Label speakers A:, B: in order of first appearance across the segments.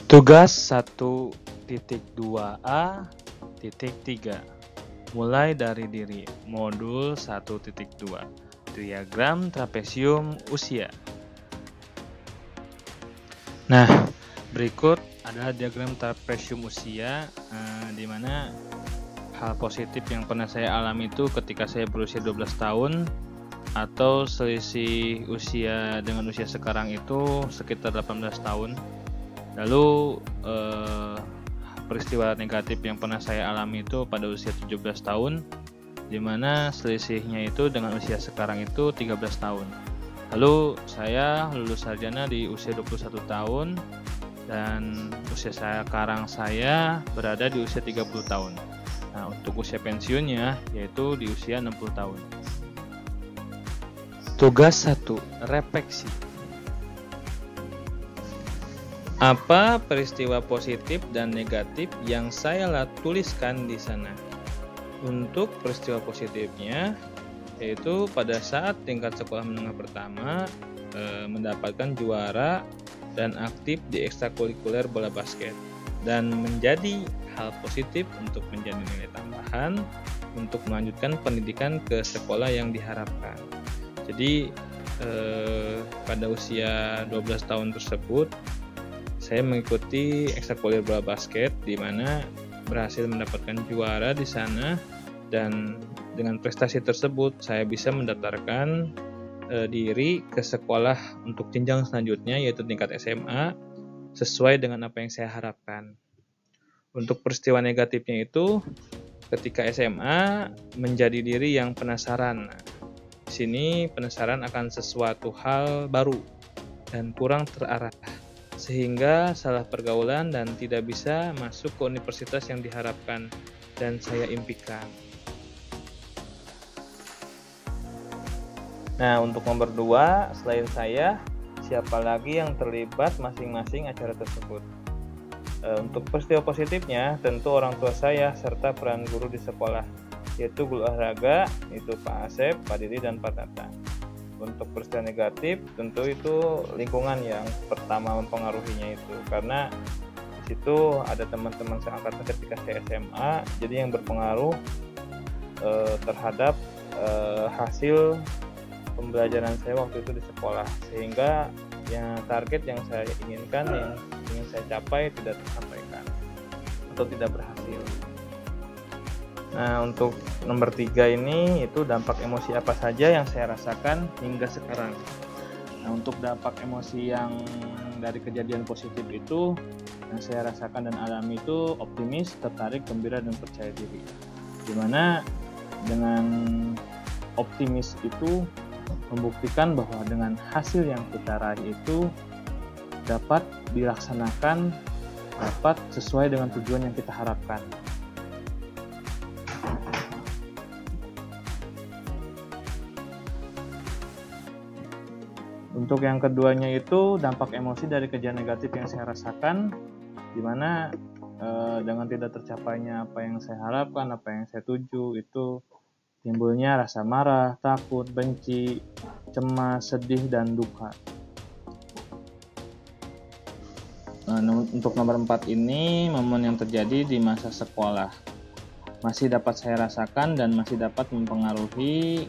A: Tugas 1.2a.3 mulai dari diri modul 1.2 diagram trapesium usia. Nah, berikut adalah diagram trapesium usia di mana hal positif yang pernah saya alami itu ketika saya berusia 12 tahun atau selisih usia dengan usia sekarang itu sekitar 18 tahun. Lalu peristiwa negatif yang pernah saya alami itu pada usia 17 tahun, di mana selisihnya itu dengan usia sekarang itu 13 tahun. Lalu saya lulus sarjana di usia 21 tahun dan usia sekarang saya berada di usia 30 tahun. Nah, untuk usia pensiunnya yaitu di usia 60 tahun. Tugas 1. Refleksi. Apa peristiwa positif dan negatif yang saya tuliskan di sana? Untuk peristiwa positifnya, yaitu pada saat tingkat sekolah menengah pertama mendapatkan juara dan aktif di ekstrakurikuler bola basket, dan menjadi hal positif untuk menjadi nilai tambahan untuk melanjutkan pendidikan ke sekolah yang diharapkan. Jadi pada usia 12 tahun tersebut saya mengikuti ekstrakurikuler bola basket di mana berhasil mendapatkan juara di sana, dan dengan prestasi tersebut saya bisa mendaftarkan diri ke sekolah untuk jenjang selanjutnya yaitu tingkat SMA sesuai dengan apa yang saya harapkan. Untuk peristiwa negatifnya itu ketika SMA menjadi diri yang penasaran. Di sini penasaran akan sesuatu hal baru dan kurang terarah, sehingga salah pergaulan dan tidak bisa masuk ke universitas yang diharapkan dan saya impikan. Nah, untuk nomor 2, selain saya, siapa lagi yang terlibat masing-masing acara tersebut? Untuk peristiwa positifnya, tentu orang tua saya serta peran guru di sekolah, yaitu guru olahraga, itu Pak Asep, Pak Didi, dan Pak Tata. Untuk peristiwa negatif, tentu itu lingkungan yang pertama mempengaruhinya itu, karena di situ ada teman-teman seangkatan ketika saya SMA, jadi yang berpengaruh terhadap hasil pembelajaran saya waktu itu di sekolah, sehingga yang target yang saya inginkan, yang ingin saya capai tidak tersampaikan atau tidak berhasil. Nah, untuk nomor 3 ini itu dampak emosi apa saja yang saya rasakan hingga sekarang. Nah, untuk dampak emosi yang dari kejadian positif itu yang saya rasakan dan alami itu optimis, tertarik, gembira, dan percaya diri. Dimana dengan optimis itu membuktikan bahwa dengan hasil yang kita raih itu dapat dilaksanakan, dapat sesuai dengan tujuan yang kita harapkan. Untuk yang keduanya itu dampak emosi dari kejadian negatif yang saya rasakan, di mana dengan tidak tercapainya apa yang saya harapkan, apa yang saya tuju, itu timbulnya rasa marah, takut, benci, cemas, sedih, dan duka. Untuk nomor 4 ini, momen yang terjadi di masa sekolah masih dapat saya rasakan dan masih dapat mempengaruhi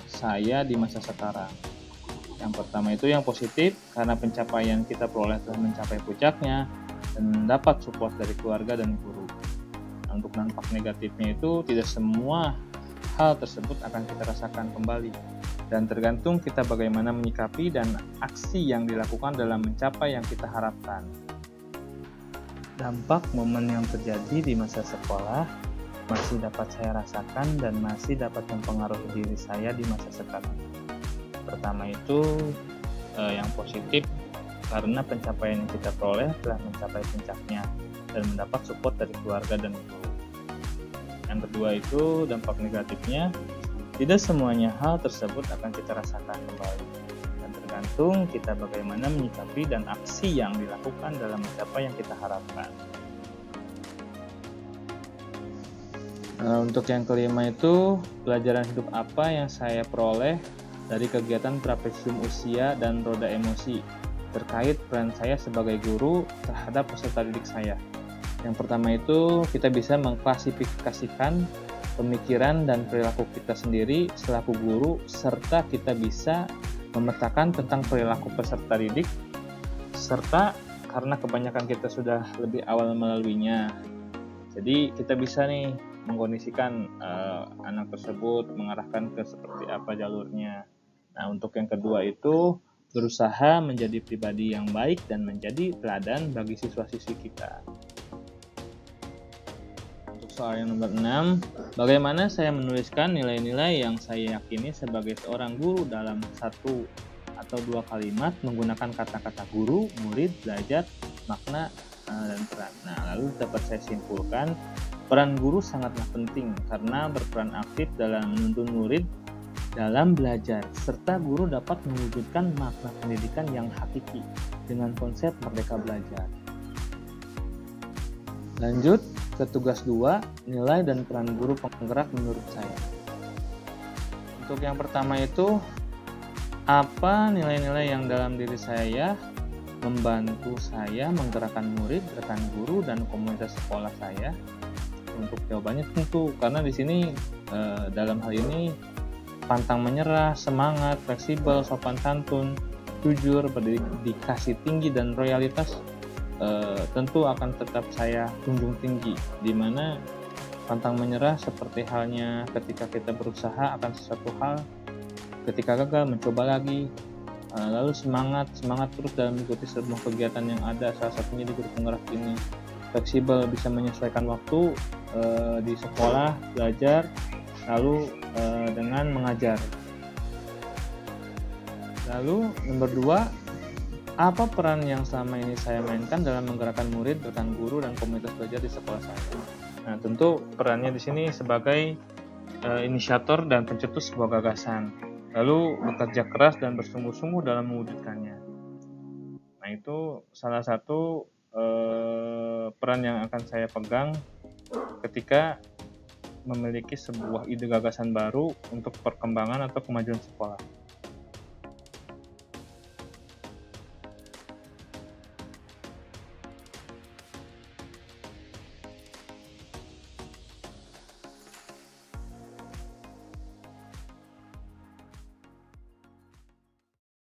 A: saya di masa sekarang. Yang pertama itu yang positif, karena pencapaian kita peroleh telah mencapai puncaknya dan dapat support dari keluarga dan guru. Untuk dampak negatifnya itu tidak semua hal tersebut akan kita rasakan kembali, dan tergantung kita bagaimana menyikapi dan aksi yang dilakukan dalam mencapai yang kita harapkan. Dampak momen yang terjadi di masa sekolah masih dapat saya rasakan dan masih dapat mempengaruhi diri saya di masa sekarang. Pertama itu yang positif, karena pencapaian yang kita peroleh telah mencapai puncaknya dan mendapat support dari keluarga dan guru. Yang kedua itu dampak negatifnya, tidak semuanya hal tersebut akan kita rasakan kembali, dan tergantung kita bagaimana menyikapi dan aksi yang dilakukan dalam mencapai yang kita harapkan. Untuk yang kelima itu pelajaran hidup apa yang saya peroleh dari kegiatan trapesium usia dan roda emosi. terkait peran saya sebagai guru terhadap peserta didik saya. Yang pertama itu kita bisa mengklasifikasikan pemikiran dan perilaku kita sendiri selaku guru, serta kita bisa memetakan tentang perilaku peserta didik, serta karena kebanyakan kita sudah lebih awal melaluinya, jadi kita bisa nih mengkondisikan anak tersebut, mengarahkan ke seperti apa jalurnya. Nah, untuk yang kedua itu berusaha menjadi pribadi yang baik dan menjadi teladan bagi siswa-siswi kita. Untuk soal yang nomor 6, bagaimana saya menuliskan nilai-nilai yang saya yakini sebagai seorang guru dalam 1 atau 2 kalimat menggunakan kata-kata guru, murid, belajar, makna, dan peran. Nah, lalu dapat saya simpulkan, peran guru sangatlah penting karena berperan aktif dalam menuntun murid dalam belajar, serta guru dapat mewujudkan makna pendidikan yang hakiki dengan konsep merdeka belajar. Lanjut ke tugas 2, nilai dan peran guru penggerak menurut saya. Untuk yang pertama itu, apa nilai-nilai yang dalam diri saya membantu saya menggerakkan murid, rekan guru, dan komunitas sekolah saya? Untuk jawabannya tentu karena di sini dalam hal ini pantang menyerah, semangat, fleksibel, sopan santun, jujur, berdedikasi tinggi, dan loyalitas tentu akan tetap saya junjung tinggi, di mana pantang menyerah seperti halnya ketika kita berusaha akan sesuatu hal, ketika gagal mencoba lagi. Lalu semangat terus dalam mengikuti semua kegiatan yang ada, salah satunya di guru penggerak ini. Fleksibel, bisa menyesuaikan waktu di sekolah, belajar, lalu dengan mengajar. Lalu nomor 2, apa peran yang selama ini saya mainkan dalam menggerakkan murid, rekan guru, dan komunitas belajar di sekolah saya? Nah, tentu perannya di sini sebagai inisiator dan pencetus sebuah gagasan, lalu bekerja keras dan bersungguh-sungguh dalam mewujudkannya. Nah, itu salah satu peran yang akan saya pegang ketika memiliki sebuah ide gagasan baru untuk perkembangan atau kemajuan sekolah.